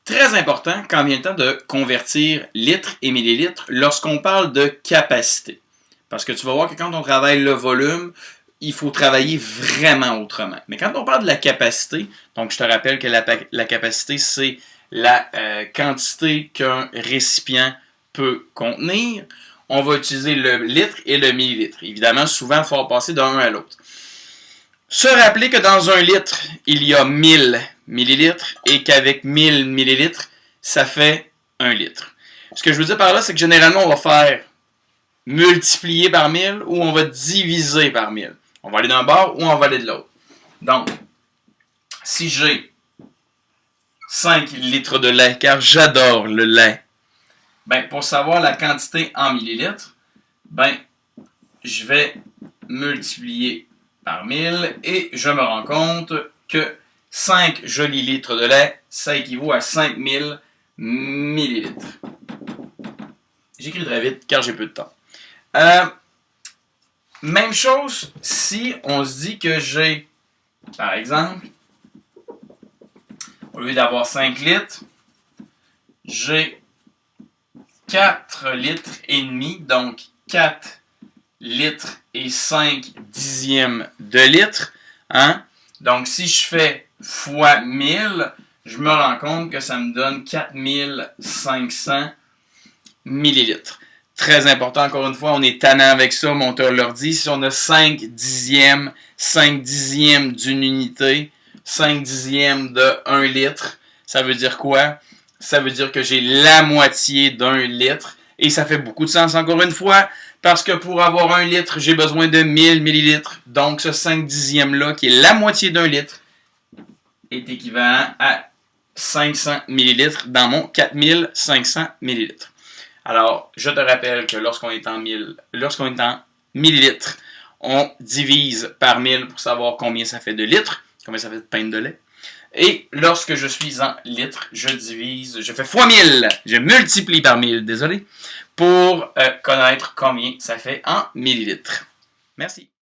Très important quand vient le temps de convertir litres et millilitres lorsqu'on parle de capacité. Parce que tu vas voir que quand on travaille le volume, il faut travailler vraiment autrement. Mais quand on parle de la capacité, donc je te rappelle que la capacité, c'est la quantité qu'un récipient peut contenir, on va utiliser le litre et le millilitre. Évidemment, souvent, il faut passer d'un à l'autre. Se rappeler que dans un litre, il y a 1000 millilitres et qu'avec 1000 millilitres, ça fait 1 litre. Ce que je veux dire par là, c'est que généralement, on va faire multiplier par 1000 ou on va diviser par 1000. On va aller d'un bord ou on va aller de l'autre. Donc, si j'ai 5 litres de lait, car j'adore le lait, ben, pour savoir la quantité en millilitres, ben, je vais multiplier par 1000 et je me rends compte que 5 jolis litres de lait, ça équivaut à 5000 millilitres. J'écris très vite car j'ai peu de temps. Même chose si on se dit que j'ai, par exemple, au lieu d'avoir 5 litres, j'ai 4 litres et demi, donc 4 litres et 5 dixièmes de litre. Hein? Donc, si je fais fois 1000, je me rends compte que ça me donne 4500 millilitres. Très important, encore une fois, on est tannant avec ça, mon auteur leur dit. Si on a 5 dixièmes d'une unité, 5 dixièmes de 1 litre, ça veut dire quoi? Ça veut dire que j'ai la moitié d'un litre. Et ça fait beaucoup de sens, encore une fois, parce que pour avoir 1 litre, j'ai besoin de 1000 millilitres. Donc, ce 5 dixièmes-là, qui est la moitié d'un litre, est équivalent à 500 millilitres dans mon 4500 millilitres. Alors, je te rappelle que lorsqu'on est en millilitres, on divise par 1000 pour savoir combien ça fait de litres, combien ça fait de pinte de lait. Et lorsque je suis en litres, je fais fois 1000, je multiplie par 1000, désolé, pour connaître combien ça fait en millilitres. Merci.